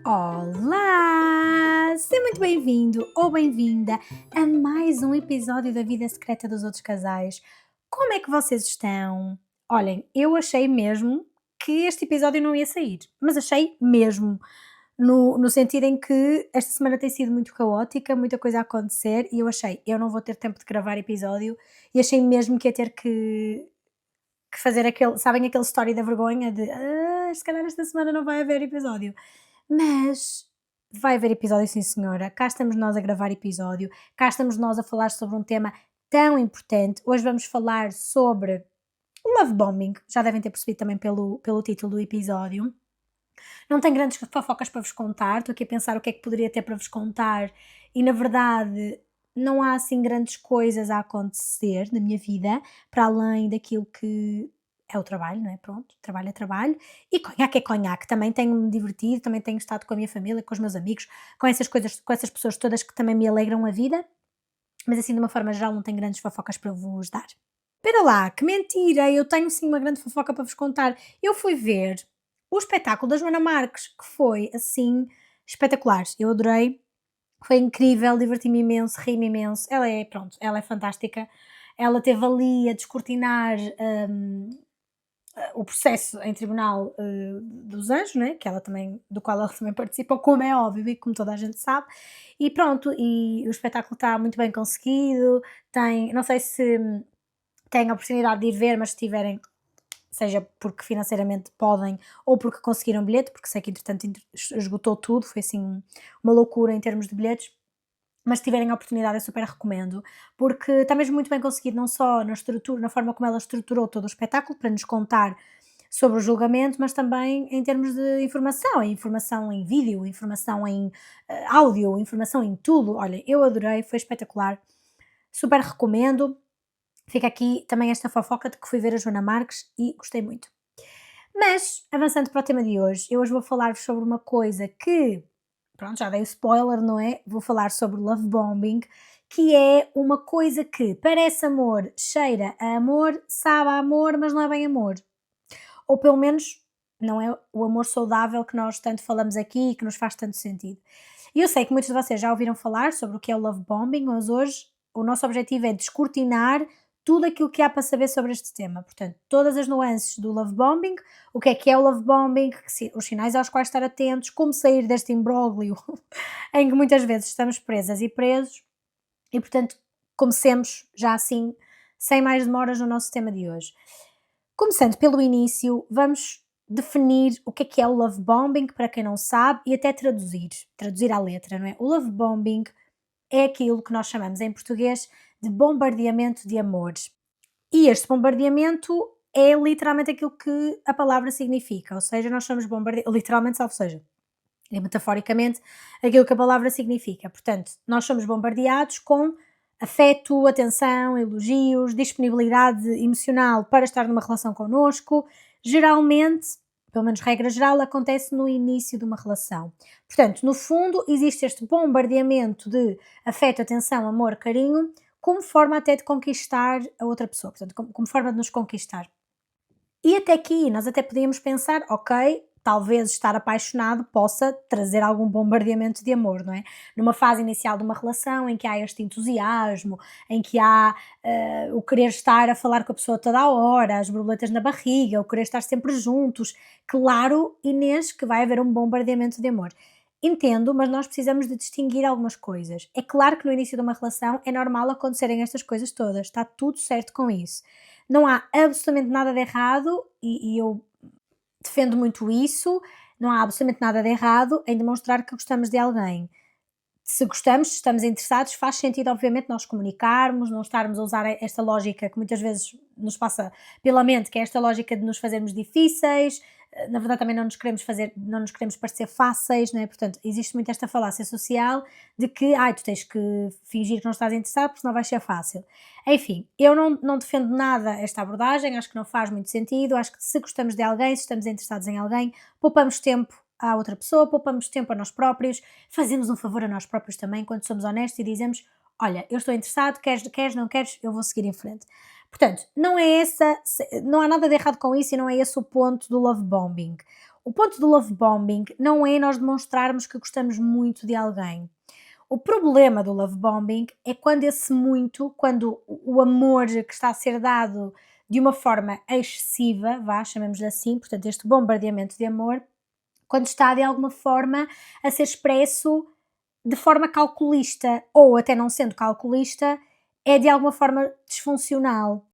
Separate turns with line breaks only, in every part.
Olá! Seja muito bem-vindo ou bem-vinda a mais um episódio da Vida Secreta dos Outros Casais. Como é que vocês estão? Olhem, eu achei mesmo que este episódio não ia sair, mas achei mesmo, no sentido em que esta semana tem sido muito caótica, muita coisa a acontecer e eu achei, eu não vou ter tempo de gravar episódio e achei mesmo que ia ter que fazer aquele, sabem aquele story da vergonha de se calhar esta semana não vai haver episódio. Mas vai haver episódio, sim senhora. Cá estamos nós a gravar episódio, cá estamos nós a falar sobre um tema tão importante. Hoje vamos falar sobre o love bombing, já devem ter percebido também pelo título do episódio. Não tenho grandes fofocas para vos contar, estou aqui a pensar o que é que poderia ter para vos contar e na verdade não há assim grandes coisas a acontecer na minha vida, para além daquilo que é o trabalho, não é? Pronto, trabalho é trabalho. E conhaque é conhaque, também tenho-me divertido, também tenho estado com a minha família, com os meus amigos, com essas coisas, com essas pessoas todas que também me alegram a vida, mas assim de uma forma geral não tenho grandes fofocas para vos dar. Espera lá, que mentira, eu tenho sim uma grande fofoca para vos contar. Eu fui ver o espetáculo da Joana Marques, que foi assim espetacular. Eu adorei, foi incrível, diverti-me imenso, ri-me imenso. Ela é, pronto, ela é fantástica. Ela esteve ali a descortinar o processo em tribunal dos anjos, né? Que ela também, do qual ela também participou, como é óbvio e como toda a gente sabe. E pronto, e o espetáculo está muito bem conseguido. Tem, não sei se têm a oportunidade de ir ver, mas se tiverem, seja porque financeiramente podem ou porque conseguiram bilhete, porque sei que entretanto esgotou tudo, foi assim uma loucura em termos de bilhetes, mas se tiverem a oportunidade eu super recomendo, porque está mesmo muito bem conseguido, não só na estrutura, na forma como ela estruturou todo o espetáculo para nos contar sobre o julgamento, mas também em termos de informação, informação em vídeo, informação em áudio, informação em tudo. Olha, eu adorei, foi espetacular, super recomendo. Fica aqui também esta fofoca de que fui ver a Joana Marques e gostei muito. Mas, avançando para o tema de hoje, eu hoje vou falar-vos sobre uma coisa que, pronto, já dei o spoiler, não é? Vou falar sobre love bombing, que é uma coisa que parece amor, cheira a amor, sabe a amor, mas não é bem amor. Ou pelo menos não é o amor saudável que nós tanto falamos aqui e que nos faz tanto sentido. E eu sei que muitos de vocês já ouviram falar sobre o que é o love bombing, mas hoje o nosso objetivo é descortinar tudo aquilo que há para saber sobre este tema. Portanto, todas as nuances do love bombing, o que é o love bombing, os sinais aos quais estar atentos, como sair deste imbróglio em que muitas vezes estamos presas e presos. E, portanto, comecemos já assim, sem mais demoras, no nosso tema de hoje. Começando pelo início, vamos definir o que é o love bombing, para quem não sabe, e até traduzir à letra, não é? O love bombing é aquilo que nós chamamos em português de bombardeamento de amores. E este bombardeamento é literalmente aquilo que a palavra significa, ou seja, nós somos bombardeados, literalmente, salvo seja, e metaforicamente, aquilo que a palavra significa. Portanto, nós somos bombardeados com afeto, atenção, elogios, disponibilidade emocional para estar numa relação connosco. Geralmente, pelo menos regra geral, acontece no início de uma relação. Portanto, no fundo, existe este bombardeamento de afeto, atenção, amor, carinho, como forma até de conquistar a outra pessoa, portanto, como forma de nos conquistar. E até aqui nós até podíamos pensar, ok, talvez estar apaixonado possa trazer algum bombardeamento de amor, não é? Numa fase inicial de uma relação em que há este entusiasmo, em que há o querer estar a falar com a pessoa toda a hora, as borboletas na barriga, o querer estar sempre juntos. Claro, Inês, que vai haver um bombardeamento de amor. Entendo, mas nós precisamos de distinguir algumas coisas. É claro que no início de uma relação é normal acontecerem estas coisas todas, está tudo certo com isso. Não há absolutamente nada de errado e eu defendo muito isso, não há absolutamente nada de errado em demonstrar que gostamos de alguém. Se gostamos, se estamos interessados, faz sentido, obviamente, nós comunicarmos, não estarmos a usar esta lógica que muitas vezes nos passa pela mente, que é esta lógica de nos fazermos difíceis. Na verdade, também não nos queremos fazer, não nos queremos parecer fáceis, não é? Portanto, existe muito esta falácia social de que, tu tens que fingir que não estás interessado, porque senão vai ser fácil. Enfim, eu não defendo nada esta abordagem, acho que não faz muito sentido, acho que se gostamos de alguém, se estamos interessados em alguém, poupamos tempo à outra pessoa, poupamos tempo a nós próprios, fazemos um favor a nós próprios também quando somos honestos e dizemos: olha, eu estou interessado, queres, não queres, eu vou seguir em frente. Portanto, não há nada de errado com isso e não é esse o ponto do love bombing. O ponto do love bombing não é nós demonstrarmos que gostamos muito de alguém. O problema do love bombing é quando quando o amor que está a ser dado de uma forma excessiva, vá, chamemos-lhe assim, portanto, este bombardeamento de amor, quando está de alguma forma a ser expresso de forma calculista, ou até não sendo calculista, é de alguma forma disfuncional.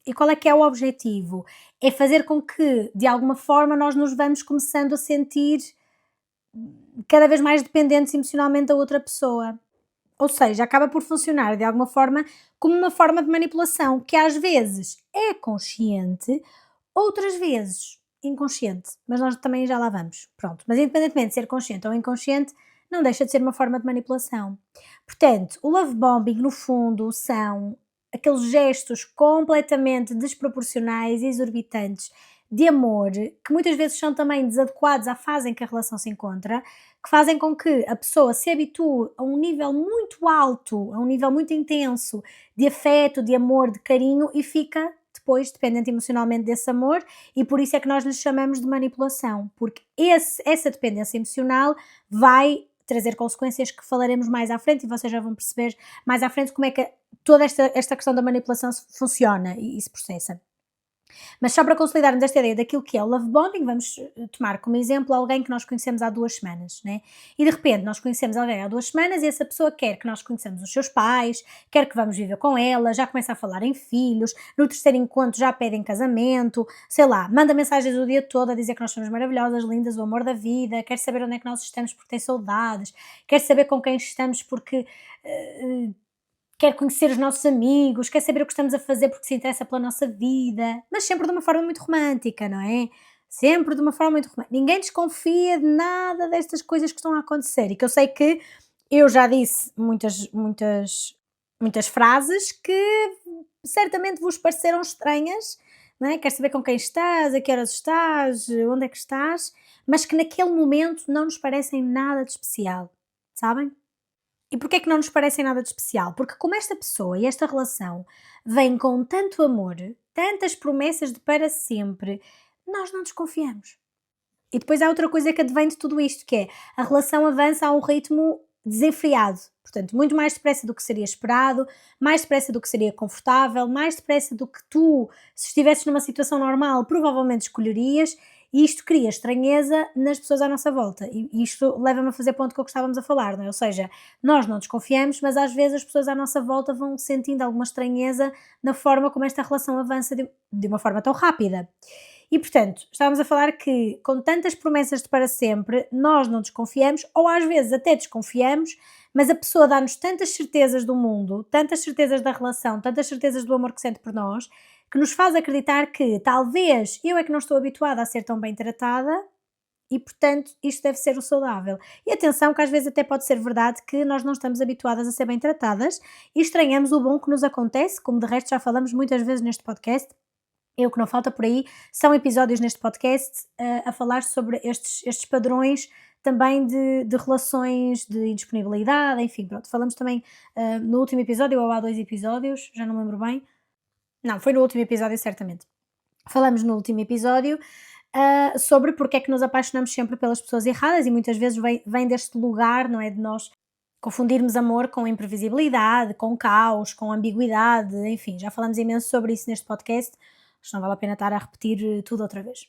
E qual é o objetivo? É fazer com que, de alguma forma, nós nos vamos começando a sentir cada vez mais dependentes emocionalmente da outra pessoa. Ou seja, acaba por funcionar de alguma forma como uma forma de manipulação que às vezes é consciente, outras vezes inconsciente. Mas nós também já lá vamos. Pronto. Mas independentemente de ser consciente ou inconsciente, não deixa de ser uma forma de manipulação. Portanto, o love bombing, no fundo, são aqueles gestos completamente desproporcionais e exorbitantes de amor, que muitas vezes são também desadequados à fase em que a relação se encontra, que fazem com que a pessoa se habitue a um nível muito alto, a um nível muito intenso de afeto, de amor, de carinho e fica depois dependente emocionalmente desse amor, e por isso é que nós lhes chamamos de manipulação, porque essa dependência emocional vai trazer consequências que falaremos mais à frente e vocês já vão perceber mais à frente como é que toda esta questão da manipulação funciona e se processa. Mas só para consolidarmos esta ideia daquilo que é o love bombing, vamos tomar como exemplo alguém que nós conhecemos há 2 semanas, né? E de repente nós conhecemos alguém há 2 semanas e essa pessoa quer que nós conheçamos os seus pais, quer que vamos viver com ela, já começa a falar em filhos, no terceiro encontro já pede em casamento, sei lá, manda mensagens o dia todo a dizer que nós somos maravilhosas, lindas, o amor da vida, quer saber onde é que nós estamos porque tem saudades, quer saber com quem estamos porque quer conhecer os nossos amigos, quer saber o que estamos a fazer porque se interessa pela nossa vida, mas sempre de uma forma muito romântica, não é? Sempre de uma forma muito romântica. Ninguém desconfia de nada destas coisas que estão a acontecer e que eu sei que eu já disse muitas frases que certamente vos pareceram estranhas, não é? Quer saber com quem estás, a que horas estás, onde é que estás, mas que naquele momento não nos parecem nada de especial, sabem? E porquê é que não nos parecem nada de especial? Porque como esta pessoa e esta relação vem com tanto amor, tantas promessas de para sempre, nós não desconfiamos. E depois há outra coisa que advém de tudo isto, que é a relação avança a um ritmo desenfreado. Portanto, muito mais depressa do que seria esperado, mais depressa do que seria confortável, mais depressa do que tu, se estivesses numa situação normal, provavelmente escolherias, e isto cria estranheza nas pessoas à nossa volta. E isto leva-me a fazer ponto com o que estávamos a falar, não é? Ou seja, nós não desconfiamos, mas às vezes as pessoas à nossa volta vão sentindo alguma estranheza na forma como esta relação avança de uma forma tão rápida. E portanto, estávamos a falar que com tantas promessas de para sempre, nós não desconfiamos, ou às vezes até desconfiamos, mas a pessoa dá-nos tantas certezas do mundo, tantas certezas da relação, tantas certezas do amor que sente por nós, que nos faz acreditar que talvez eu é que não estou habituada a ser tão bem tratada e, portanto, isto deve ser o saudável. E atenção, que às vezes até pode ser verdade que nós não estamos habituadas a ser bem tratadas e estranhamos o bom que nos acontece, como de resto já falamos muitas vezes neste podcast. O que não falta por aí são episódios neste podcast a falar sobre estes padrões também de relações de indisponibilidade, enfim, pronto. Falamos também no último episódio, ou há 2 episódios, já não me lembro bem. Não, foi no último episódio, certamente. Falamos no último episódio sobre porque é que nos apaixonamos sempre pelas pessoas erradas e muitas vezes vem deste lugar, não é? De nós confundirmos amor com imprevisibilidade, com caos, com ambiguidade, enfim, já falamos imenso sobre isso neste podcast, acho que não vale a pena estar a repetir tudo outra vez.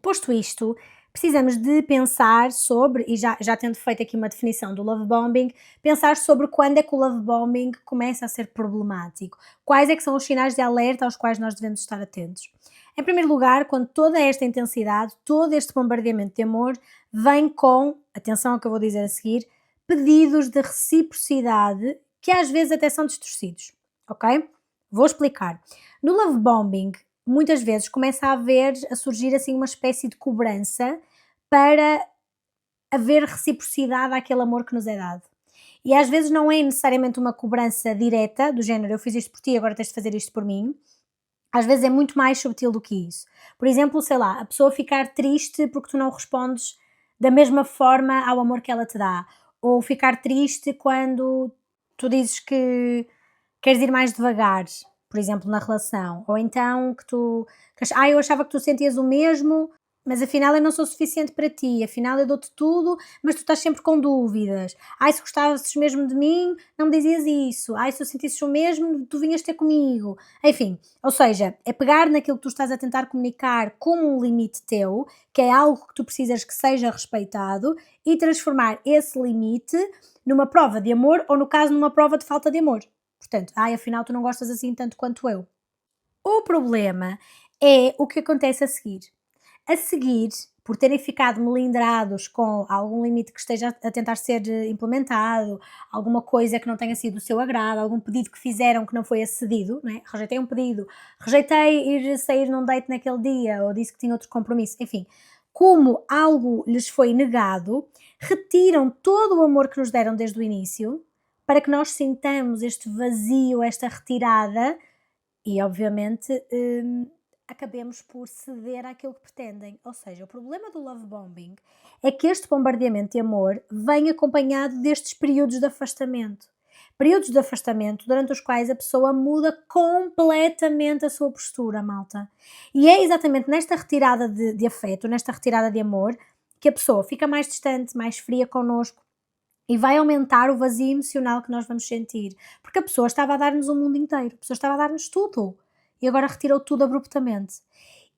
Posto isto, precisamos de pensar sobre, e já tendo feito aqui uma definição do love bombing, pensar sobre quando é que o love bombing começa a ser problemático. Quais é que são os sinais de alerta aos quais nós devemos estar atentos? Em primeiro lugar, quando toda esta intensidade, todo este bombardeamento de amor vem com, atenção ao que eu vou dizer a seguir, pedidos de reciprocidade que às vezes até são distorcidos, ok? Vou explicar. No love bombing, muitas vezes começa a surgir assim uma espécie de cobrança para haver reciprocidade àquele amor que nos é dado. E às vezes não é necessariamente uma cobrança direta, do género eu fiz isto por ti, agora tens de fazer isto por mim. Às vezes é muito mais subtil do que isso. Por exemplo, sei lá, a pessoa ficar triste porque tu não respondes da mesma forma ao amor que ela te dá. Ou ficar triste quando tu dizes que queres ir mais devagar. por exemplo, na relação, ou então eu achava que tu sentias o mesmo, mas afinal eu não sou suficiente para ti, afinal eu dou-te tudo, mas tu estás sempre com dúvidas. Ai, se gostasses mesmo de mim, não me dizias isso. Ai, se eu sentisses o mesmo, tu vinhas ter comigo. Enfim, ou seja, é pegar naquilo que tu estás a tentar comunicar como um limite teu, que é algo que tu precisas que seja respeitado, e transformar esse limite numa prova de amor ou, no caso, numa prova de falta de amor. Portanto, ai, afinal tu não gostas assim tanto quanto eu. O problema é o que acontece a seguir. A seguir, por terem ficado melindrados com algum limite que esteja a tentar ser implementado, alguma coisa que não tenha sido do seu agrado, algum pedido que fizeram que não foi acedido, não é? Rejeitei um pedido, rejeitei ir sair num date naquele dia, ou disse que tinha outro compromisso, enfim. Como algo lhes foi negado, retiram todo o amor que nos deram desde o início, para que nós sintamos este vazio, esta retirada, e obviamente, acabemos por ceder àquilo que pretendem. Ou seja, o problema do love bombing é que este bombardeamento de amor vem acompanhado destes períodos de afastamento. Períodos de afastamento durante os quais a pessoa muda completamente a sua postura, malta. E é exatamente nesta retirada de afeto, nesta retirada de amor, que a pessoa fica mais distante, mais fria connosco, e vai aumentar o vazio emocional que nós vamos sentir, porque a pessoa estava a dar-nos o mundo inteiro, a pessoa estava a dar-nos tudo e agora retirou tudo abruptamente.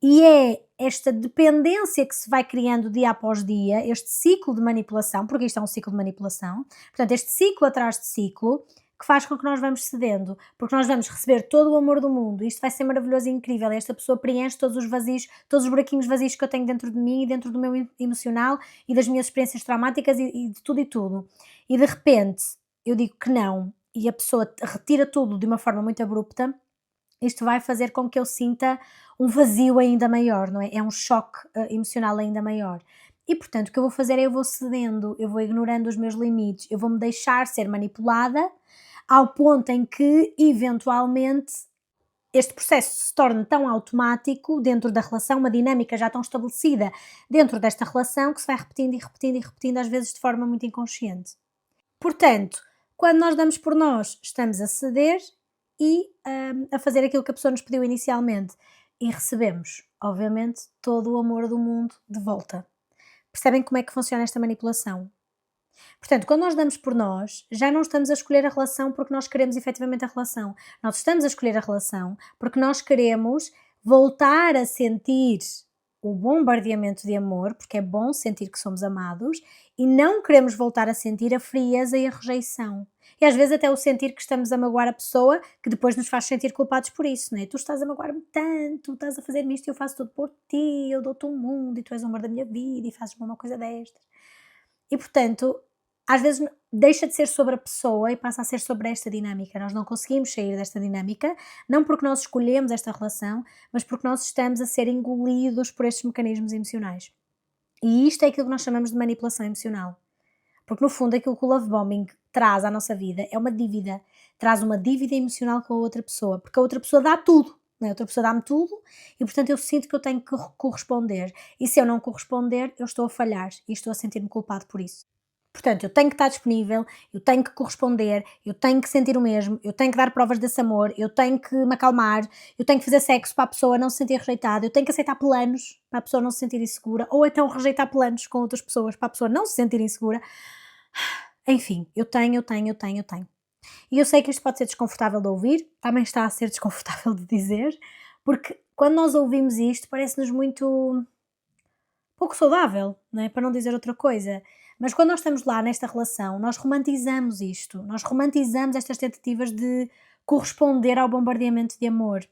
E é esta dependência que se vai criando dia após dia, este ciclo de manipulação, porque isto é um ciclo de manipulação, portanto, este ciclo atrás de ciclo, que faz com que nós vamos cedendo, porque nós vamos receber todo o amor do mundo, isto vai ser maravilhoso e incrível, esta pessoa preenche todos os vazios, todos os buraquinhos vazios que eu tenho dentro de mim e dentro do meu emocional e das minhas experiências traumáticas e de tudo e tudo. E de repente eu digo que não e a pessoa retira tudo de uma forma muito abrupta, isto vai fazer com que eu sinta um vazio ainda maior, não é? É um choque emocional ainda maior. E portanto, o que eu vou fazer é eu vou cedendo, eu vou ignorando os meus limites, eu vou me deixar ser manipulada ao ponto em que, eventualmente, este processo se torne tão automático dentro da relação, uma dinâmica já tão estabelecida dentro desta relação, que se vai repetindo e repetindo e repetindo, às vezes de forma muito inconsciente. Portanto, quando nós damos por nós, estamos a ceder e a fazer aquilo que a pessoa nos pediu inicialmente e recebemos, obviamente, todo o amor do mundo de volta. Percebem como é que funciona esta manipulação? Portanto, quando nós damos por nós, já não estamos a escolher a relação porque nós queremos efetivamente a relação. Nós estamos a escolher a relação porque nós queremos voltar a sentir o bombardeamento de amor, porque é bom sentir que somos amados, e não queremos voltar a sentir a frieza e a rejeição. E às vezes até o sentir que estamos a magoar a pessoa, que depois nos faz sentir culpados por isso, não é? Tu estás a magoar-me tanto, estás a fazer-me isto e eu faço tudo por ti, eu dou-te o mundo e tu és o amor da minha vida e fazes-me uma coisa destas. E portanto, às vezes deixa de ser sobre a pessoa e passa a ser sobre esta dinâmica. Nós não conseguimos sair desta dinâmica, não porque nós escolhemos esta relação, mas porque nós estamos a ser engolidos por estes mecanismos emocionais. E isto é aquilo que nós chamamos de manipulação emocional. Porque no fundo aquilo que o love bombing traz à nossa vida é uma dívida. Traz uma dívida emocional com a outra pessoa, porque a outra pessoa dá tudo. Não é? A outra pessoa dá-me tudo e portanto eu sinto que eu tenho que corresponder. E se eu não corresponder, eu estou a falhar e estou a sentir-me culpado por isso. Portanto, eu tenho que estar disponível, eu tenho que corresponder, eu tenho que sentir o mesmo, eu tenho que dar provas desse amor, eu tenho que me acalmar, eu tenho que fazer sexo para a pessoa não se sentir rejeitada, eu tenho que aceitar planos para a pessoa não se sentir insegura, ou então rejeitar planos com outras pessoas para a pessoa não se sentir insegura. Enfim, eu tenho, eu tenho, eu tenho, eu tenho. E eu sei que isto pode ser desconfortável de ouvir, também está a ser desconfortável de dizer, porque quando nós ouvimos isto parece-nos muito pouco saudável, não é? Para não dizer outra coisa. Mas quando nós estamos lá nesta relação, nós romantizamos isto, nós romantizamos estas tentativas de corresponder ao bombardeamento de amor.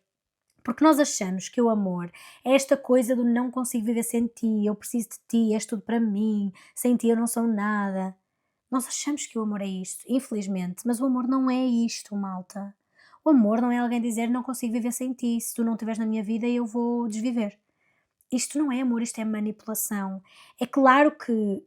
Porque nós achamos que o amor é esta coisa do não consigo viver sem ti, eu preciso de ti, és tudo para mim, sem ti eu não sou nada. Nós achamos que o amor é isto, infelizmente, mas o amor não é isto, malta. O amor não é alguém dizer não consigo viver sem ti, se tu não estiveres na minha vida eu vou desviver. Isto não é amor, isto é manipulação. É claro que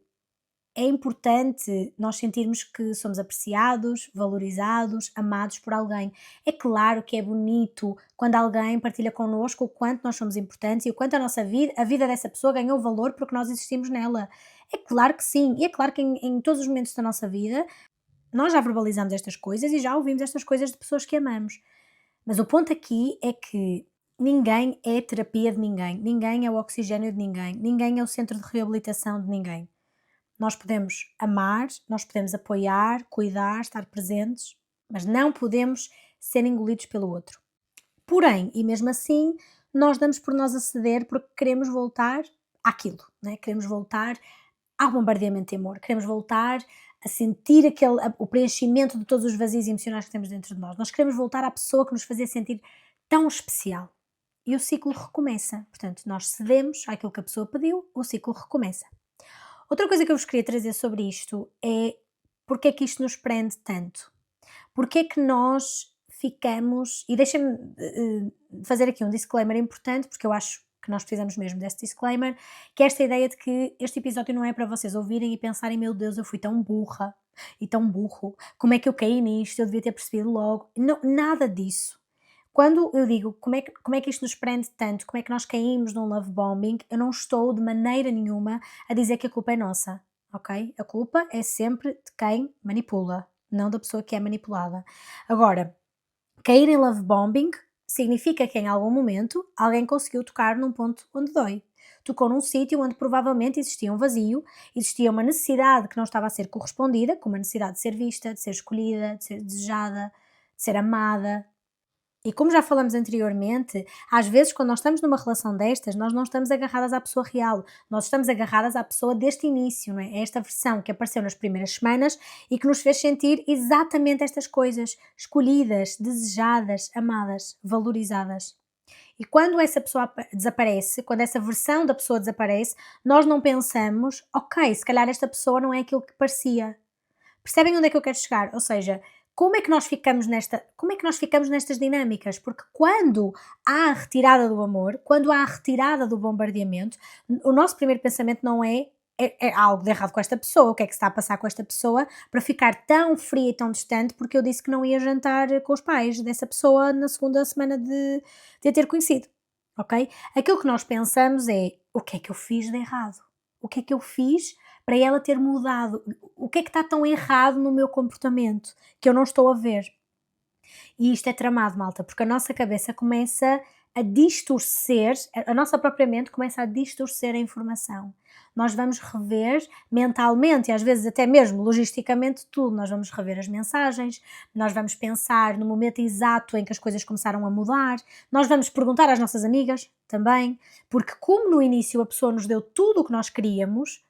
é importante nós sentirmos que somos apreciados, valorizados, amados por alguém. É claro que é bonito quando alguém partilha connosco o quanto nós somos importantes e o quanto a vida dessa pessoa ganhou valor porque nós existimos nela. É claro que sim, e é claro que em todos os momentos da nossa vida nós já verbalizamos estas coisas e já ouvimos estas coisas de pessoas que amamos. Mas o ponto aqui é que ninguém é terapia de ninguém, ninguém é o oxigênio de ninguém, ninguém é o centro de reabilitação de ninguém. Nós podemos amar, nós podemos apoiar, cuidar, estar presentes, mas não podemos ser engolidos pelo outro. Porém, e mesmo assim, nós damos por nós a ceder porque queremos voltar àquilo, né? Queremos voltar ao bombardeamento de amor, queremos voltar a sentir o preenchimento de todos os vazios emocionais que temos dentro de nós. Nós queremos voltar à pessoa que nos fazia sentir tão especial. E o ciclo recomeça. Portanto, nós cedemos àquilo que a pessoa pediu, o ciclo recomeça. Outra coisa que eu vos queria trazer sobre isto é porque é que isto nos prende tanto? Porque é que nós ficamos, e deixem-me fazer aqui um disclaimer importante, porque eu acho que nós precisamos mesmo desse disclaimer, que é esta ideia de que este episódio não é para vocês ouvirem e pensarem, meu Deus, eu fui tão burra e tão burro, como é que eu caí nisto, eu devia ter percebido logo. Não, nada disso. Quando eu digo como é que isto nos prende tanto, como é que nós caímos num love bombing, eu não estou de maneira nenhuma a dizer que a culpa é nossa, ok? A culpa é sempre de quem manipula, não da pessoa que é manipulada. Agora, cair em love bombing significa que em algum momento alguém conseguiu tocar num ponto onde dói. Tocou num sítio onde provavelmente existia um vazio, existia uma necessidade que não estava a ser correspondida, como a necessidade de ser vista, de ser escolhida, de ser desejada, de ser amada. E como já falamos anteriormente, às vezes quando nós estamos numa relação destas, nós não estamos agarradas à pessoa real, nós estamos agarradas à pessoa deste início, não é? É esta versão que apareceu nas primeiras semanas e que nos fez sentir exatamente estas coisas, escolhidas, desejadas, amadas, valorizadas. E quando essa pessoa desaparece, quando essa versão da pessoa desaparece, nós não pensamos, ok, se calhar esta pessoa não é aquilo que parecia. Percebem onde é que eu quero chegar? Ou seja, como é que nós ficamos nestas dinâmicas? Porque quando há a retirada do amor, quando há a retirada do bombardeamento, o nosso primeiro pensamento não é algo de errado com esta pessoa, o que é que se está a passar com esta pessoa para ficar tão fria e tão distante porque eu disse que não ia jantar com os pais dessa pessoa na segunda semana de a ter conhecido, ok? Aquilo que nós pensamos é, o que é que eu fiz de errado? O que é que eu fiz para ela ter mudado? O que é que está tão errado no meu comportamento que eu não estou a ver? E isto é tramado, malta, porque a nossa cabeça começa a distorcer, a nossa própria mente começa a distorcer a informação. Nós vamos rever mentalmente e às vezes até mesmo logisticamente tudo. Nós vamos rever as mensagens, nós vamos pensar no momento exato em que as coisas começaram a mudar, nós vamos perguntar às nossas amigas também, porque como no início a pessoa nos deu tudo o que nós queríamos,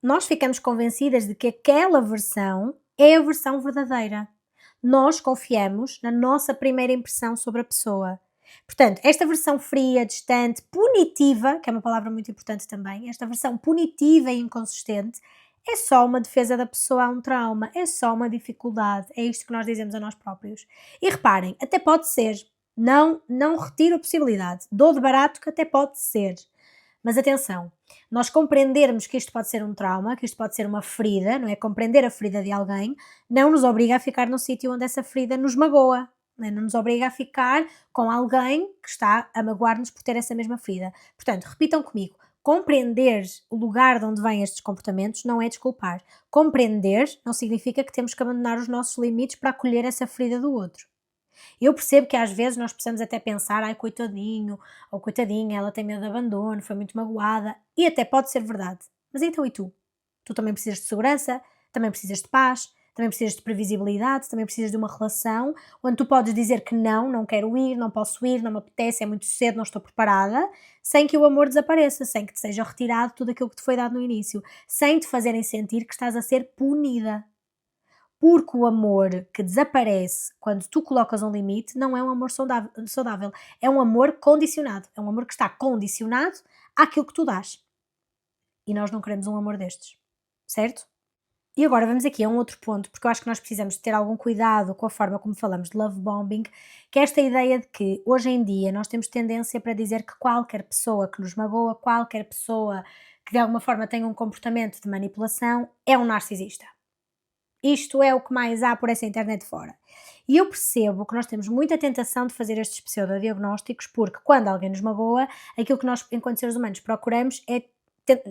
nós ficamos convencidas de que aquela versão é a versão verdadeira. Nós confiamos na nossa primeira impressão sobre a pessoa. Portanto, esta versão fria, distante, punitiva, que é uma palavra muito importante também, esta versão punitiva e inconsistente, é só uma defesa da pessoa a um trauma, é só uma dificuldade, é isto que nós dizemos a nós próprios. E reparem, até pode ser, não retiro a possibilidade, dou de barato que até pode ser. Mas atenção, nós compreendermos que isto pode ser um trauma, que isto pode ser uma ferida, não é? Compreender a ferida de alguém, não nos obriga a ficar no sítio onde essa ferida nos magoa, não nos obriga a ficar com alguém que está a magoar-nos por ter essa mesma ferida. Portanto, repitam comigo, compreender o lugar de onde vêm estes comportamentos não é desculpar. Compreender não significa que temos que abandonar os nossos limites para acolher essa ferida do outro. Eu percebo que às vezes nós precisamos até pensar, ai coitadinho, ou coitadinha, ela tem medo de abandono, foi muito magoada, e até pode ser verdade. Mas então e tu? Tu também precisas de segurança, também precisas de paz, também precisas de previsibilidade, também precisas de uma relação onde tu podes dizer que não quero ir, não posso ir, não me apetece, é muito cedo, não estou preparada, sem que o amor desapareça, sem que te seja retirado tudo aquilo que te foi dado no início, sem te fazerem sentir que estás a ser punida. Porque o amor que desaparece quando tu colocas um limite não é um amor saudável, é um amor condicionado, é um amor que está condicionado àquilo que tu dás. E nós não queremos um amor destes, certo? E agora vamos aqui a um outro ponto, porque eu acho que nós precisamos ter algum cuidado com a forma como falamos de love bombing, que é esta ideia de que hoje em dia nós temos tendência para dizer que qualquer pessoa que nos magoa, qualquer pessoa que de alguma forma tem um comportamento de manipulação é um narcisista. Isto é o que mais há por essa internet fora. E eu percebo que nós temos muita tentação de fazer estes pseudodiagnósticos, porque quando alguém nos magoa, aquilo que nós, enquanto seres humanos, procuramos é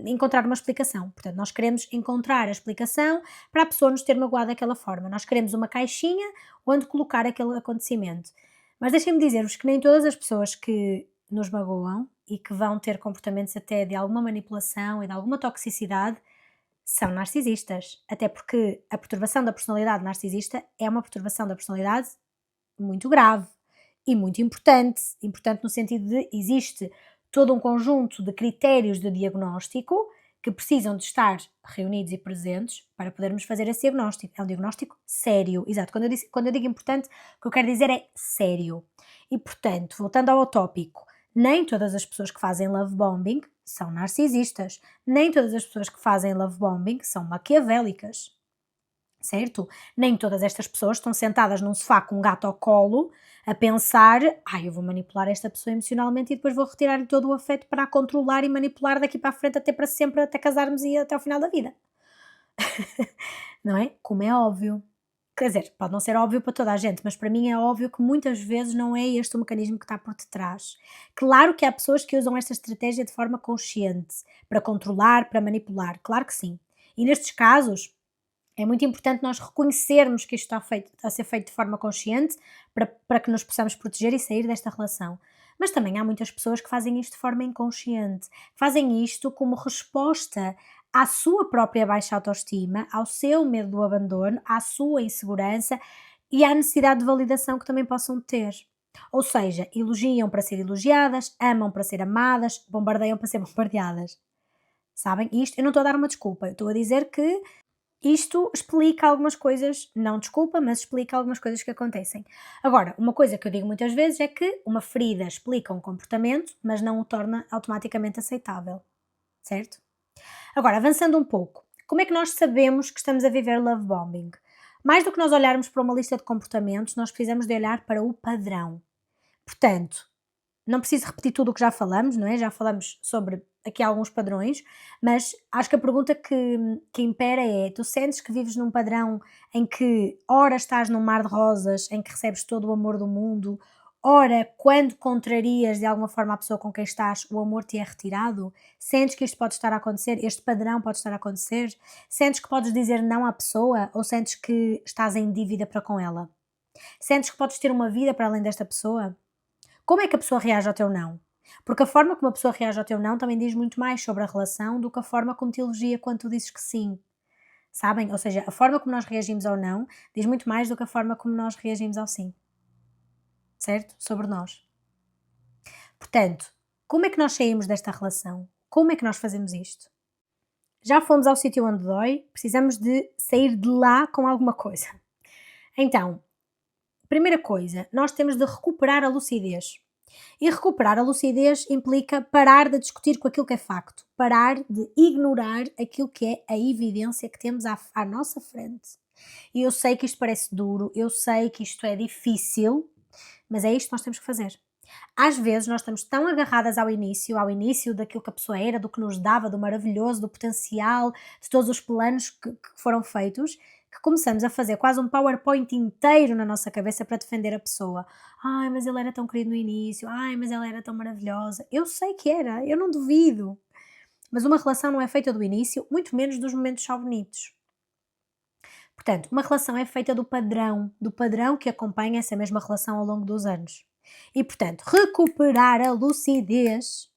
encontrar uma explicação. Portanto, nós queremos encontrar a explicação para a pessoa nos ter magoado daquela forma. Nós queremos uma caixinha onde colocar aquele acontecimento. Mas deixem-me dizer-vos que nem todas as pessoas que nos magoam e que vão ter comportamentos até de alguma manipulação e de alguma toxicidade são narcisistas. Até porque a perturbação da personalidade narcisista é uma perturbação da personalidade muito grave e muito importante. Importante no sentido de existe todo um conjunto de critérios de diagnóstico que precisam de estar reunidos e presentes para podermos fazer esse diagnóstico. É um diagnóstico sério, exato. Quando eu digo importante, o que eu quero dizer é sério. E, portanto, voltando ao tópico, nem todas as pessoas que fazem love bombing são narcisistas. Nem todas as pessoas que fazem love bombing são maquiavélicas, certo? Nem todas estas pessoas estão sentadas num sofá com um gato ao colo a pensar: eu vou manipular esta pessoa emocionalmente e depois vou retirar-lhe todo o afeto para a controlar e manipular daqui para a frente até para sempre, até casarmos e até ao final da vida. Não é? Como é óbvio. Quer dizer, pode não ser óbvio para toda a gente, mas para mim é óbvio que muitas vezes não é este o mecanismo que está por detrás. Claro que há pessoas que usam esta estratégia de forma consciente, para controlar, para manipular, claro que sim. E nestes casos, é muito importante nós reconhecermos que isto está a ser feito de forma consciente para que nos possamos proteger e sair desta relação. Mas também há muitas pessoas que fazem isto de forma inconsciente, fazem isto como resposta à sua própria baixa autoestima, ao seu medo do abandono, à sua insegurança e à necessidade de validação que também possam ter. Ou seja, elogiam para ser elogiadas, amam para ser amadas, bombardeiam para ser bombardeadas. Sabem? Isto, eu não estou a dar uma desculpa, eu estou a dizer que isto explica algumas coisas, não desculpa, mas explica algumas coisas que acontecem. Agora, uma coisa que eu digo muitas vezes é que uma ferida explica um comportamento, mas não o torna automaticamente aceitável, certo? Agora, avançando um pouco, como é que nós sabemos que estamos a viver love bombing? Mais do que nós olharmos para uma lista de comportamentos, nós precisamos de olhar para o padrão. Portanto, não preciso repetir tudo o que já falamos, não é? Já falamos sobre aqui alguns padrões, mas acho que a pergunta que impera é: tu sentes que vives num padrão em que, ora, estás num mar de rosas, em que recebes todo o amor do mundo, ora, quando contrarias de alguma forma a pessoa com quem estás, o amor te é retirado? Sentes que isto pode estar a acontecer? Este padrão pode estar a acontecer? Sentes que podes dizer não à pessoa ou sentes que estás em dívida para com ela? Sentes que podes ter uma vida para além desta pessoa? Como é que a pessoa reage ao teu não? Porque a forma como a pessoa reage ao teu não também diz muito mais sobre a relação do que a forma como te elogia quando tu dizes que sim. Sabem? Ou seja, a forma como nós reagimos ao não diz muito mais do que a forma como nós reagimos ao sim. Certo? Sobre nós. Portanto, como é que nós saímos desta relação? Como é que nós fazemos isto? Já fomos ao sítio onde dói, precisamos de sair de lá com alguma coisa. Então, primeira coisa, nós temos de recuperar a lucidez. E recuperar a lucidez implica parar de discutir com aquilo que é facto, parar de ignorar aquilo que é a evidência que temos à nossa frente. E eu sei que isto parece duro, eu sei que isto é difícil, mas é isto que nós temos que fazer. Às vezes nós estamos tão agarradas ao início daquilo que a pessoa era, do que nos dava, do maravilhoso, do potencial, de todos os planos que foram feitos, que começamos a fazer quase um PowerPoint inteiro na nossa cabeça para defender a pessoa. Ai, mas ele era tão querido no início, ai, mas ela era tão maravilhosa. Eu sei que era, eu não duvido. Mas uma relação não é feita do início, muito menos dos momentos só bonitos. Portanto, uma relação é feita do padrão que acompanha essa mesma relação ao longo dos anos. E, portanto, recuperar a lucidez,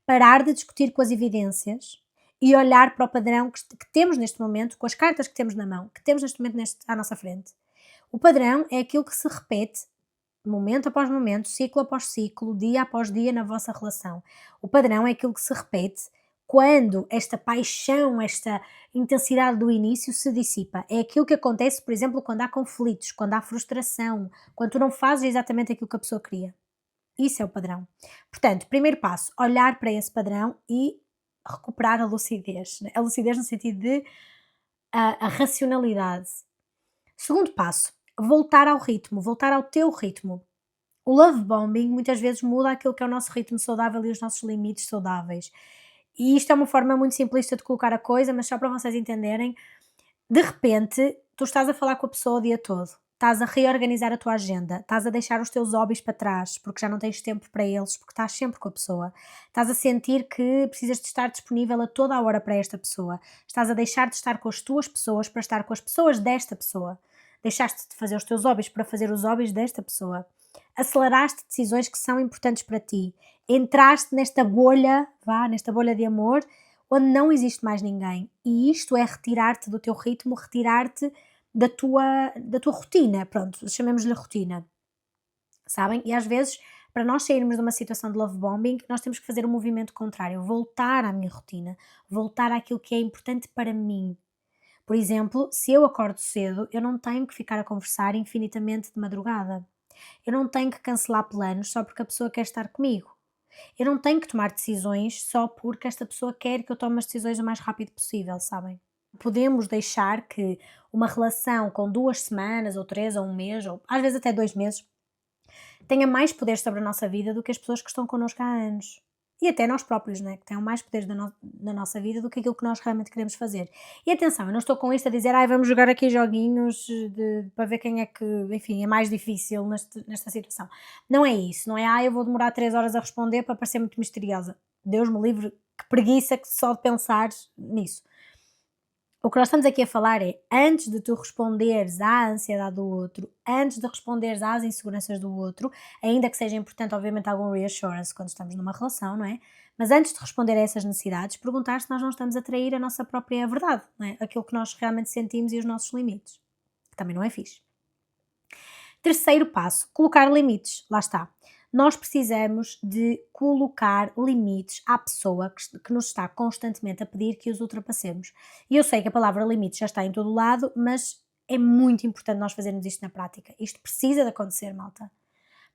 parar de discutir com as evidências e olhar para o padrão que temos neste momento, com as cartas que temos na mão, que temos neste momento à nossa frente. O padrão é aquilo que se repete momento após momento, ciclo após ciclo, dia após dia na vossa relação. O padrão é aquilo que se repete quando esta paixão, esta intensidade do início se dissipa. É aquilo que acontece, por exemplo, quando há conflitos, quando há frustração, quando tu não fazes exatamente aquilo que a pessoa queria. Isso é o padrão. Portanto, primeiro passo, olhar para esse padrão e recuperar a lucidez. A lucidez no sentido de a racionalidade. Segundo passo, voltar ao ritmo, voltar ao teu ritmo. O love bombing muitas vezes muda aquilo que é o nosso ritmo saudável e os nossos limites saudáveis. E isto é uma forma muito simplista de colocar a coisa, mas só para vocês entenderem, de repente, tu estás a falar com a pessoa o dia todo, estás a reorganizar a tua agenda, estás a deixar os teus hobbies para trás, porque já não tens tempo para eles, porque estás sempre com a pessoa, estás a sentir que precisas de estar disponível a toda a hora para esta pessoa, estás a deixar de estar com as tuas pessoas para estar com as pessoas desta pessoa, deixaste de fazer os teus hobbies para fazer os hobbies desta pessoa. aceleraste decisões que são importantes para ti, entraste nesta bolha, nesta bolha de amor, onde não existe mais ninguém. E isto é retirar-te do teu ritmo, retirar-te da tua rotina, pronto, chamemos-lhe rotina, sabem? E às vezes, para nós sairmos de uma situação de love bombing, nós temos que fazer um movimento contrário, voltar à minha rotina, voltar àquilo que é importante para mim. Por exemplo, se eu acordo cedo, eu não tenho que ficar a conversar infinitamente de madrugada. Eu não tenho que cancelar planos só porque a pessoa quer estar comigo. Eu não tenho que tomar decisões só porque esta pessoa quer que eu tome as decisões o mais rápido possível, sabem? Podemos deixar que uma relação com 2 semanas, ou 3, ou um mês, ou às vezes até 2 meses, tenha mais poder sobre a nossa vida do que as pessoas que estão connosco há anos. E até nós próprios, né? Que tenham mais poder na nossa vida do que aquilo que nós realmente queremos fazer. E atenção, eu não estou com isto a dizer, vamos jogar aqui joguinhos para ver quem é que, enfim, é mais difícil nesta situação. Não é isso, não é, eu vou demorar 3 horas a responder para parecer muito misteriosa. Deus me livre, que preguiça que só de pensar nisso. O que nós estamos aqui a falar é, antes de tu responderes à ansiedade do outro, antes de responderes às inseguranças do outro, ainda que seja importante, obviamente, algum reassurance quando estamos numa relação, não é? Mas antes de responder a essas necessidades, perguntar se nós não estamos a trair a nossa própria verdade, não é? Aquilo que nós realmente sentimos e os nossos limites, que também não é fixe. Terceiro passo, colocar limites. Lá está. Nós precisamos de colocar limites à pessoa que nos está constantemente a pedir que os ultrapassemos. E eu sei que a palavra limite já está em todo o lado, mas é muito importante nós fazermos isto na prática. Isto precisa de acontecer, malta.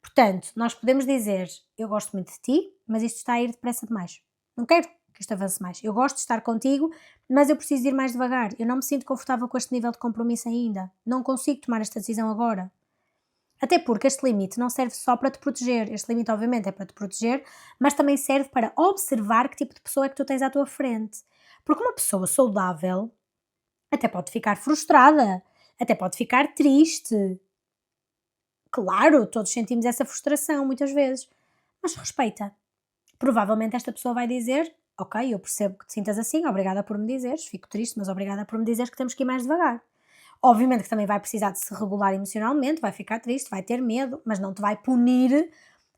Portanto, nós podemos dizer: eu gosto muito de ti, mas isto está a ir depressa demais. Não quero que isto avance mais. Eu gosto de estar contigo, mas eu preciso ir mais devagar. Eu não me sinto confortável com este nível de compromisso ainda. Não consigo tomar esta decisão agora. Até porque este limite não serve só para te proteger. Este limite, obviamente, é para te proteger, mas também serve para observar que tipo de pessoa é que tu tens à tua frente. Porque uma pessoa saudável até pode ficar frustrada, até pode ficar triste. Claro, todos sentimos essa frustração muitas vezes, mas respeita. Provavelmente esta pessoa vai dizer: ok, eu percebo que te sintas assim, obrigada por me dizeres, fico triste, mas obrigada por me dizeres que temos que ir mais devagar. Obviamente que também vai precisar de se regular emocionalmente, vai ficar triste, vai ter medo, mas não te vai punir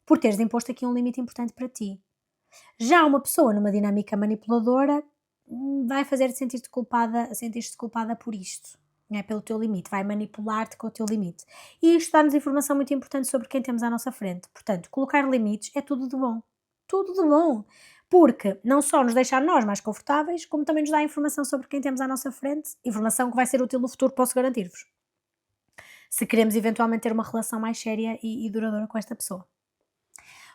por teres imposto aqui um limite importante para ti. Já uma pessoa numa dinâmica manipuladora vai fazer-te sentir-te culpada por isto, não é? Pelo teu limite, vai manipular-te com o teu limite. E isto dá-nos informação muito importante sobre quem temos à nossa frente. Portanto, colocar limites é tudo de bom. Tudo de bom. Porque não só nos deixa a nós mais confortáveis, como também nos dá informação sobre quem temos à nossa frente, informação que vai ser útil no futuro, posso garantir-vos. Se queremos eventualmente ter uma relação mais séria e duradoura com esta pessoa.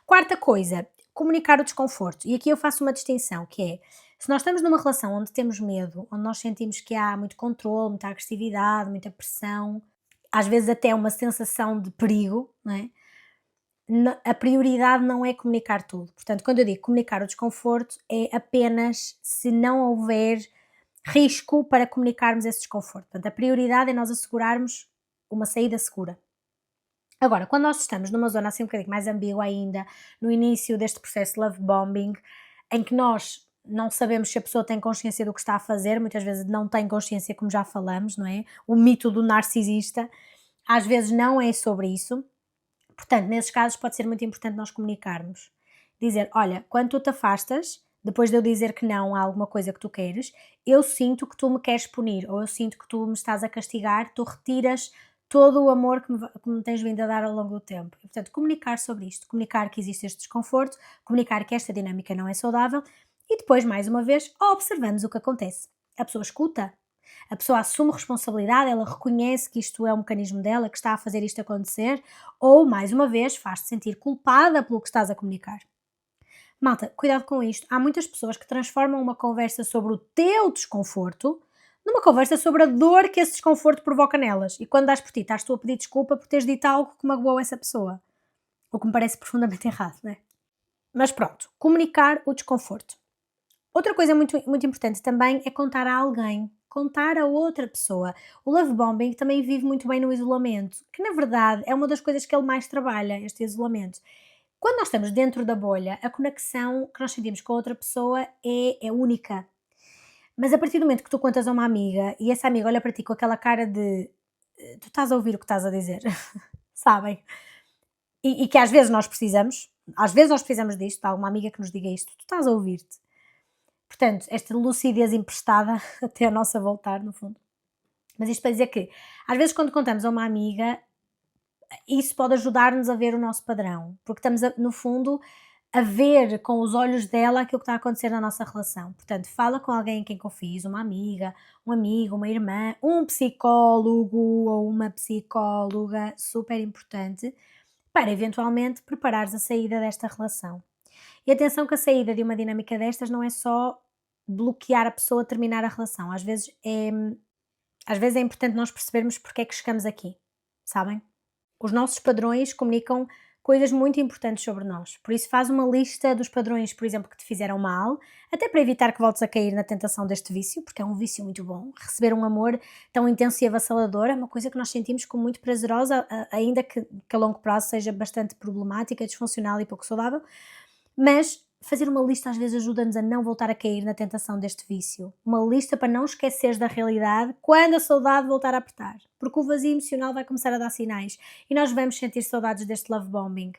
Quarta coisa, comunicar o desconforto. E aqui eu faço uma distinção, que é, se nós estamos numa relação onde temos medo, onde nós sentimos que há muito controle, muita agressividade, muita pressão, às vezes até uma sensação de perigo, não é? A prioridade não é comunicar tudo. Portanto, quando eu digo comunicar o desconforto, é apenas se não houver risco para comunicarmos esse desconforto. Portanto, a prioridade é nós assegurarmos uma saída segura. Agora, quando nós estamos numa zona assim um bocadinho mais ambígua ainda, no início deste processo de love bombing, em que nós não sabemos se a pessoa tem consciência do que está a fazer, muitas vezes não tem consciência, como já falamos, não é? O mito do narcisista, às vezes não é sobre isso. Portanto, nesses casos pode ser muito importante nós comunicarmos. Dizer: olha, quando tu te afastas, depois de eu dizer que não a alguma coisa que tu queres, eu sinto que tu me queres punir, ou eu sinto que tu me estás a castigar, tu retiras todo o amor que me tens vindo a dar ao longo do tempo. E, portanto, comunicar sobre isto, comunicar que existe este desconforto, comunicar que esta dinâmica não é saudável e depois, mais uma vez, observamos o que acontece. A pessoa escuta, a pessoa assume responsabilidade, ela reconhece que isto é um mecanismo dela, que está a fazer isto acontecer, ou, mais uma vez, faz-te sentir culpada pelo que estás a comunicar. Malta, cuidado com isto. Há muitas pessoas que transformam uma conversa sobre o teu desconforto numa conversa sobre a dor que esse desconforto provoca nelas. E quando dás por ti, estás tu a pedir desculpa por teres dito algo que magoou essa pessoa. O que me parece profundamente errado, não é? Mas pronto, comunicar o desconforto. Outra coisa muito, muito importante também é contar a alguém, contar a outra pessoa. O love bombing também vive muito bem no isolamento, que na verdade é uma das coisas que ele mais trabalha, este isolamento. Quando nós estamos dentro da bolha, a conexão que nós sentimos com a outra pessoa é única. Mas a partir do momento que tu contas a uma amiga e essa amiga olha para ti com aquela cara de tu estás a ouvir o que estás a dizer, sabem? e que às vezes nós precisamos disto, há uma amiga que nos diga isto: "Tu estás a ouvir-te". Portanto, esta lucidez emprestada até a nossa voltar, no fundo. Mas isto para dizer que, às vezes, quando contamos a uma amiga, isso pode ajudar-nos a ver o nosso padrão, porque estamos, no fundo, a ver com os olhos dela aquilo que está a acontecer na nossa relação. Portanto, fala com alguém em quem confies, uma amiga, um amigo, uma irmã, um psicólogo ou uma psicóloga, super importante, para eventualmente preparares a saída desta relação. E atenção que a saída de uma dinâmica destas não é só bloquear a pessoa, terminar a relação. Às vezes é importante nós percebermos porque é que chegamos aqui, sabem? Os nossos padrões comunicam coisas muito importantes sobre nós. Por isso, faz uma lista dos padrões, por exemplo, que te fizeram mal, até para evitar que voltes a cair na tentação deste vício, porque é um vício muito bom. Receber um amor tão intenso e avassalador é uma coisa que nós sentimos como muito prazerosa, ainda que a longo prazo seja bastante problemática, disfuncional e pouco saudável. Mas fazer uma lista às vezes ajuda-nos a não voltar a cair na tentação deste vício. Uma lista para não esqueceres da realidade quando a saudade voltar a apertar. Porque o vazio emocional vai começar a dar sinais e nós vamos sentir saudades deste love bombing.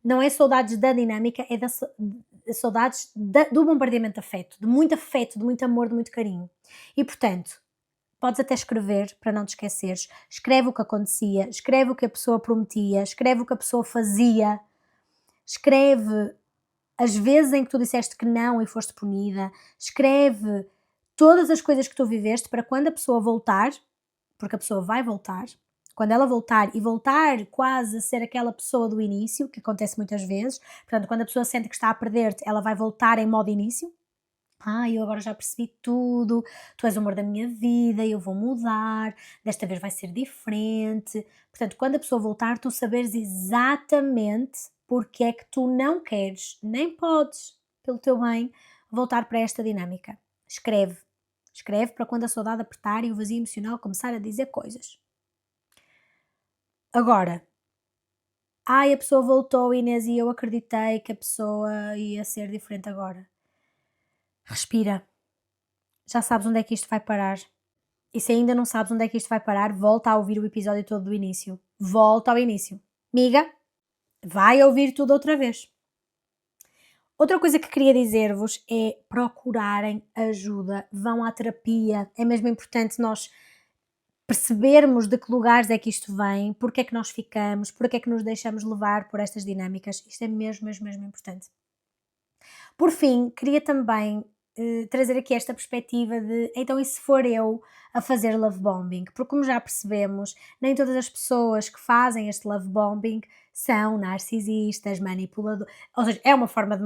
Não é saudades da dinâmica, é saudades do bombardeamento de afeto, de muito amor, de muito carinho. E portanto, podes até escrever para não te esqueceres. Escreve o que acontecia, escreve o que a pessoa prometia, escreve o que a pessoa fazia, escreve as vezes em que tu disseste que não e foste punida, escreve todas as coisas que tu viveste para quando a pessoa voltar, porque a pessoa vai voltar, quando ela voltar e voltar quase a ser aquela pessoa do início, que acontece muitas vezes, portanto, quando a pessoa sente que está a perder-te, ela vai voltar em modo início. Eu agora já percebi tudo, tu és o amor da minha vida, eu vou mudar, desta vez vai ser diferente. Portanto, quando a pessoa voltar, tu saberes exatamente porque é que tu não queres, nem podes, pelo teu bem, voltar para esta dinâmica. Escreve. Escreve para quando a saudade apertar e o vazio emocional começar a dizer coisas. Agora, a pessoa voltou, Inês, e eu acreditei que a pessoa ia ser diferente agora. Respira. Já sabes onde é que isto vai parar. E se ainda não sabes onde é que isto vai parar, volta a ouvir o episódio todo do início. Volta ao início. Miga, vai ouvir tudo outra vez. Outra coisa que queria dizer-vos é procurarem ajuda, vão à terapia. É mesmo importante nós percebermos de que lugares é que isto vem, porque é que nós ficamos, porque é que nos deixamos levar por estas dinâmicas. Isto é mesmo, mesmo, mesmo importante. Por fim, queria também trazer aqui esta perspectiva de então e se for eu a fazer love bombing? Porque como já percebemos, nem todas as pessoas que fazem este love bombing são narcisistas, manipuladores, ou seja, é uma forma de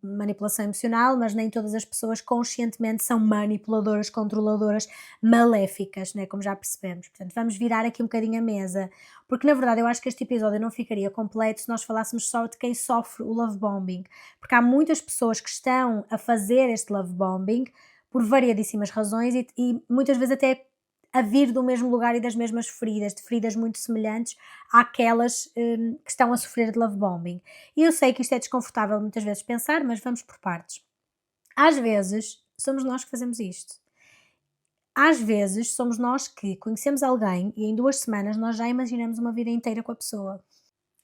manipulação emocional, mas nem todas as pessoas conscientemente são manipuladoras, controladoras, maléficas, né? Como já percebemos. Portanto, vamos virar aqui um bocadinho a mesa, porque na verdade eu acho que este episódio não ficaria completo se nós falássemos só de quem sofre o love bombing, porque há muitas pessoas que estão a fazer este love bombing por variadíssimas razões e muitas vezes até a vir do mesmo lugar e das mesmas feridas, de feridas muito semelhantes àquelas que estão a sofrer de love bombing. E eu sei que isto é desconfortável muitas vezes pensar, mas vamos por partes. Às vezes somos nós que fazemos isto. Às vezes somos nós que conhecemos alguém e em 2 semanas nós já imaginamos uma vida inteira com a pessoa.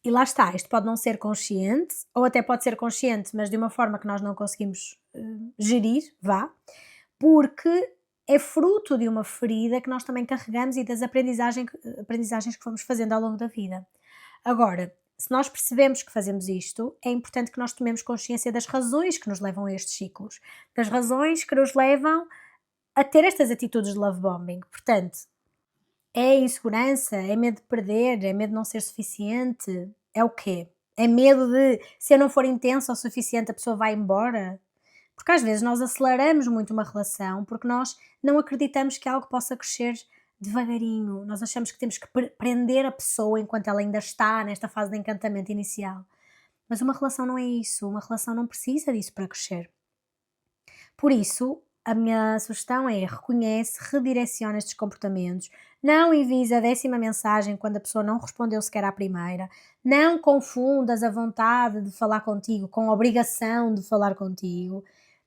E lá está, isto pode não ser consciente, ou até pode ser consciente, mas de uma forma que nós não conseguimos gerir, porque é fruto de uma ferida que nós também carregamos e das aprendizagens que fomos fazendo ao longo da vida. Agora, se nós percebemos que fazemos isto, é importante que nós tomemos consciência das razões que nos levam a estes ciclos, das razões que nos levam a ter estas atitudes de love bombing. Portanto, é insegurança? É medo de perder? É medo de não ser suficiente? É o quê? É medo de, se eu não for intensa o suficiente, a pessoa vai embora? Porque às vezes nós aceleramos muito uma relação porque nós não acreditamos que algo possa crescer devagarinho. Nós achamos que temos que prender a pessoa enquanto ela ainda está nesta fase de encantamento inicial. Mas uma relação não é isso. Uma relação não precisa disso para crescer. Por isso, a minha sugestão é reconhece, redireciona estes comportamentos, não envies a 10ª mensagem quando a pessoa não respondeu sequer à primeira, não confundas a vontade de falar contigo com a obrigação de falar contigo.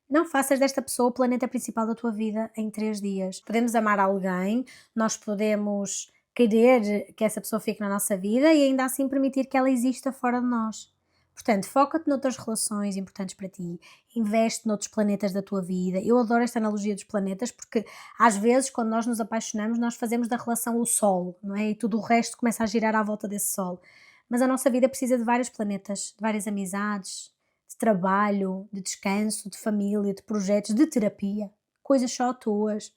Não faças desta pessoa o planeta principal da tua vida em 3 dias. Podemos amar alguém, nós podemos querer que essa pessoa fique na nossa vida e ainda assim permitir que ela exista fora de nós. Portanto, foca-te noutras relações importantes para ti, investe noutros planetas da tua vida. Eu adoro esta analogia dos planetas porque às vezes quando nós nos apaixonamos nós fazemos da relação o sol, não é? E tudo o resto começa a girar à volta desse sol. Mas a nossa vida precisa de vários planetas, de várias amizades, de trabalho, de descanso, de família, de projetos, de terapia, coisas só tuas.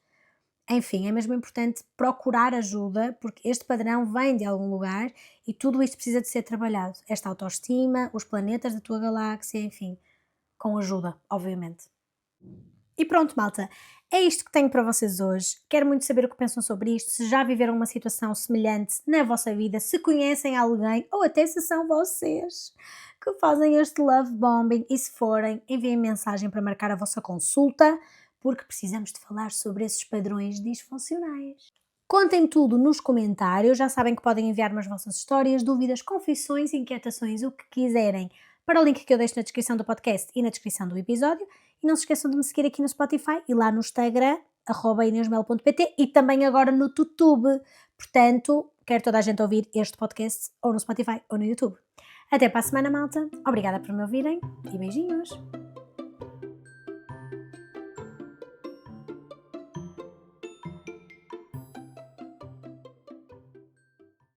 Enfim, é mesmo importante procurar ajuda, porque este padrão vem de algum lugar e tudo isto precisa de ser trabalhado. Esta autoestima, os planetas da tua galáxia, enfim, com ajuda, obviamente. E pronto, malta, é isto que tenho para vocês hoje. Quero muito saber o que pensam sobre isto, se já viveram uma situação semelhante na vossa vida, se conhecem alguém ou até se são vocês que fazem este love bombing e se forem, enviem mensagem para marcar a vossa consulta, porque precisamos de falar sobre esses padrões disfuncionais. Contem tudo nos comentários, já sabem que podem enviar-me as vossas histórias, dúvidas, confissões, inquietações, o que quiserem, para o link que eu deixo na descrição do podcast e na descrição do episódio. E não se esqueçam de me seguir aqui no Spotify e lá no Instagram, @inesmel.pt e também agora no YouTube. Portanto, quero toda a gente ouvir este podcast ou no Spotify ou no YouTube. Até para a semana, malta. Obrigada por me ouvirem e beijinhos.